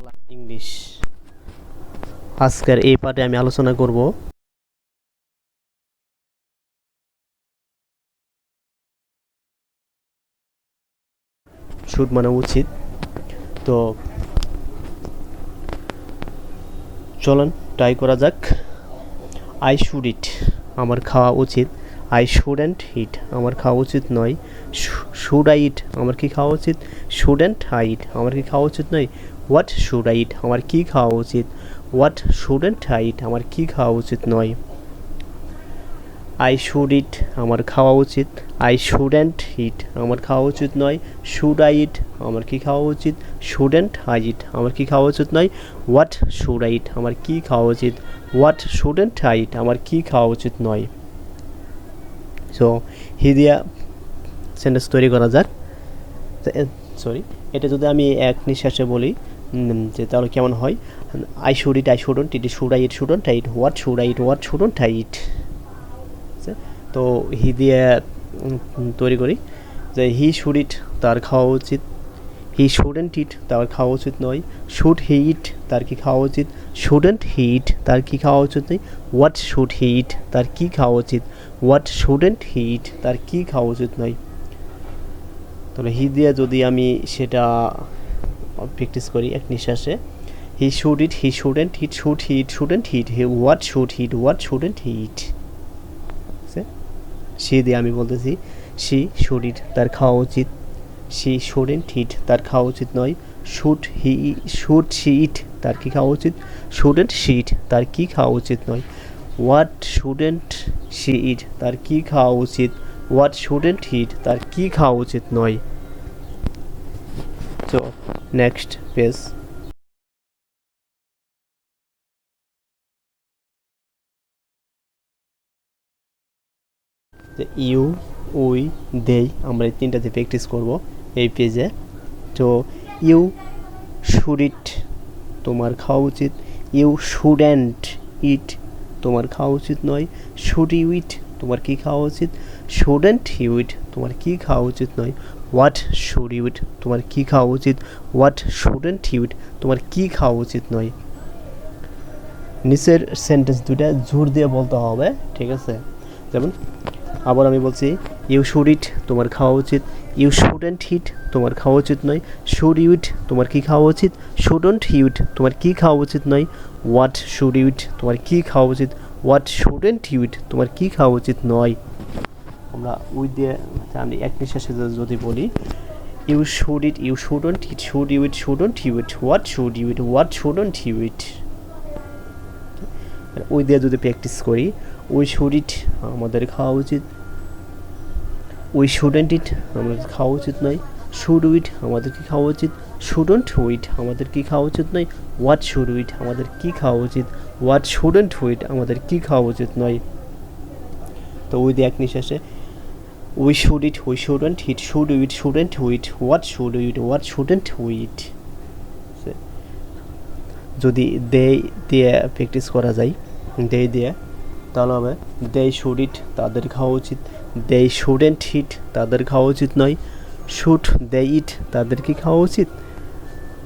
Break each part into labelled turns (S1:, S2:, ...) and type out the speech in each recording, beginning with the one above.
S1: Bangla English. আজকের এই পাঠে আমি আলোচনা করব শুড মানে উচিত। তো চলুন ট্রাই করা যাক। আই শুড ইট, আমার খাওয়া উচিত। আই শুডেন্ট ইট, আমার খাওয়া উচিত নয়। শুড আই ইট, আমার কি খাওয়া উচিত। শুডেন্ট আই ইট, আমার কি খাওয়া উচিত নয়। হোয়াট শুড আই ইট, আমার কি খাওয়া উচিত। হোয়াট শুডেন্ট আই ইট, আমার কি খাওয়া উচিত নয়। আই শুড ইট, আমার খাওয়া উচিত। আই শুডেন্ট ইট, আমার খাওয়া উচিত নয়। শুড আই ইট, আমার কি খাওয়া উচিত। শুডেন্ট আই ইট, আমার কি খাওয়া উচিত নয়। হোয়াট শুড আই ইট, আমার কি খাওয়া উচিত। হোয়াট শুডেন্ট আই ইট, আমার কি খাওয়া উচিত নয়। সো হি দিয়া সেন্টেন্স তৈরি করা যাক। সরি, এটা যদি আমি এক নিঃশ্বাসে বলি যে তাহলে কেমন হয়। I should eat, I shouldn't eat, should I eat, shouldn't I eat, what should I eat, what shouldn't I eat. তো হি দিয়ে তৈরি করি যে হি শুড ইট, তার খাওয়া উচিত। হি শুডেন্ট ইট, তার খাওয়া উচিত নয়। শুড হি ইট, তার কি খাওয়া উচিত। শুডেন্ট হি ইট, তার কি খাওয়া উচিত নয়। হোয়াট শুড হি ইট, তার কি খাওয়া উচিত। হোয়াট শুডেন্ট হি ইট, তার কি খাওয়া উচিত নয়। তাহলে হি দিয়ে যদি আমি সেটা প্র্যাকটিস করি এক নিঃশ্বাসে। He should eat, he shouldn't eat, should he eat, shouldn't he eat, what should he eat, what shouldn't he eat. সে দিয়ে আমি বলতেছি শি শুড ইট, তার খাওয়া উচিত। শি শুডেন্ট ইট, তার খাওয়া উচিত নয়। শুড শি ইট, তার কি খাওয়া উচিত। শুডেন্ট শি ইট, তার কি খাওয়া উচিত নয়। হোয়াট শুডেন্ট শি ইট, তার কি খাওয়া উচিত। হোয়াট শুডেন্ট ইট, তার কি খাওয়া উচিত নয়। So next page. You, we, they, আমরা এই তিনটাতে প্র্যাকটিস করব এই পেজে। তো ইউ শুড ইট, তোমার খাওয়া উচিত। ইউ শুডেন্ট ইট, তোমার খাওয়া উচিত নয়। শুড ইউ ইট, তোমার কি খাওয়া উচিত। শুডেন্ট ইউ ইট, তোমার কি খাওয়া উচিত নয়। হোয়াট শুড ইউ ইট, তোমার কি খাওয়া উচিত। হোয়াট শুডেন্ট ইউ ইট, তোমার কি খাওয়া উচিত নয়। নিচের সেন্টেন্স দুটা জোর দিয়ে বলতে হবে, ঠিক আছে। যেমন আবার আমি বলছি ইউ শুড ইট, তোমার খাওয়া উচিত। ইউ শুডেন্ট ইট, তোমার খাওয়া উচিত নয়। শুড ইউ ইট, তোমার কি খাওয়া উচিত। শুডন্ট ইউ ইট, তোমার কি খাওয়া উচিত নয়। হোয়াট শুড ইউ ইট, তোমার কি খাওয়া উচিত। হোয়াট শুডেন্ট ইউ ইট, তোমার কি খাওয়া উচিত নয়। আমরা উইথ দিয়ে আমি এক নিঃশ্বাসে যদি বলি you should eat, you shouldn't eat, should you eat, shouldn't you eat, what should you eat, what shouldn't you eat. We দিয়ে যদি প্র্যাকটিস করি উই শুড ইট, আমাদের খাওয়া উচিত। উই শুডেন্ট ইট, আমাদের খাওয়া উচিত নয়। শুড উইট, আমাদের কি খাওয়া উচিত। শুডন্ট উইট, আমাদের কি খাওয়া উচিত নয়। হোয়াট শুড উইট, আমাদের কি খাওয়া উচিত। হোয়াট শুডেন্ট উইট, আমাদের কি খাওয়া উচিত নয়। তো উই দিয়ে এক নিঃশ্বাসে we should eat, we shouldn't eat, should we eat, shouldn't we eat, what should we eat, what shouldn't we eat. যদি দে দিয়ে প্র্যাকটিস করা যায় দে দিয়ে, তাহলে হবে দে শুড ইট, তাদের খাওয়া উচিত। দে শুডেন্ট ইট, তাদের খাওয়া উচিত নয়। শুড দে ইট, তাদের কি খাওয়া উচিত।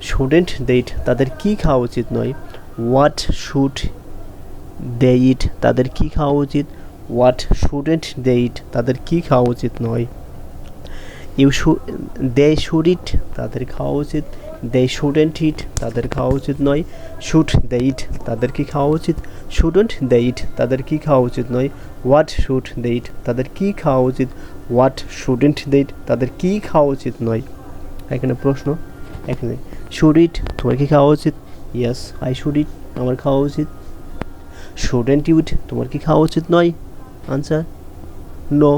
S1: শুডেন্ট দে ইট, তাদের কি খাওয়া উচিত নয়। হোয়াট শুড দে ইট, তাদের কি খাওয়া উচিত। হোয়াট শুডেন্ট দে ইট, তাদের কি খাওয়া উচিত নয়। দে শুড ইট, তাদের খাওয়া উচিত। দে শুডেন্ট ইট, তাদের খাওয়া উচিত নয়। শুড দে ইট, তাদের কি খাওয়া উচিত। শুডন্ট দে ইট, তাদের কি খাওয়া উচিত নয়। হোয়াট শুড দে ইট, তাদের কি খাওয়া উচিত। হোয়াট শুডেন্ট দে ইট, তাদের কি খাওয়া উচিত নয়। এখানে প্রশ্ন, এখানে শুড ইট, তোমার কি খাওয়া উচিত। ইয়েস আই শুড ইট, আমার খাওয়া উচিত। শুডেন্ট ইউ ইট, তোমার কি খাওয়া উচিত নয়। আনসার নো,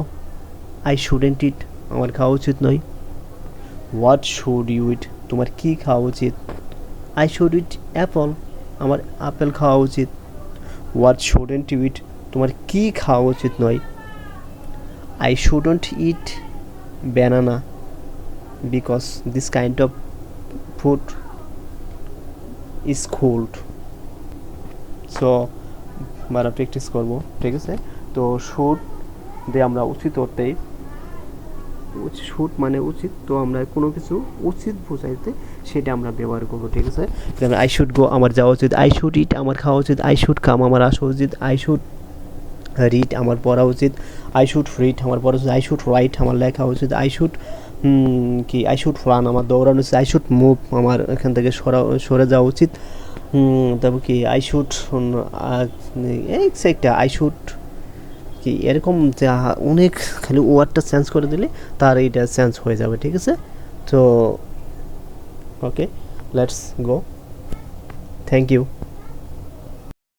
S1: আই শুডেন্ট ইট, আমার খাওয়া উচিত নয়। হোয়াট শুড ইউ ইট, তোমার কি খাওয়া উচিত। আই শুড ইট অ্যাপল, আমার আপেল খাওয়া উচিত। হোয়াট শুডেন্ট ইউ ইট, তোমার কি খাওয়া উচিত নয়। I shouldn't it banana because this kind of food is cold. So আমরা প্র্যাকটিস করবো, ঠিক আছে। তো শুড দিয়ে আমরা উচিত অর্থেই শুড মানে উচিত, তো আমরা কোনো কিছু উচিত বোঝাইতে সেটা আমরা ব্যবহার করবো, ঠিক আছে। যেমন আই শুড গো, আমার যাওয়া উচিত, আই শুড ইট, আমার খাওয়া উচিত, আই শুড কাম, আমার আসা উচিত, আই শুড রিড, আমার পড়া উচিত, আই শুড রিড, আমার পড়া উচিত, আই শুড রাইট, আমার লেখা উচিত, আই শুড কি আই শুড রান, আমার দৌড়ানো উচিত, আই শুড মুভ, আমার এখান থেকে সরে যাওয়া উচিত, তারপর কি I should exact I should কি এরকম যা অনেক, খালি ওয়ার্ডটা চেঞ্জ করে দিলে তার এইটা চেঞ্জ হয়ে যাবে, ঠিক আছে। তো ওকে, লেটস গো, থ্যাংক ইউ।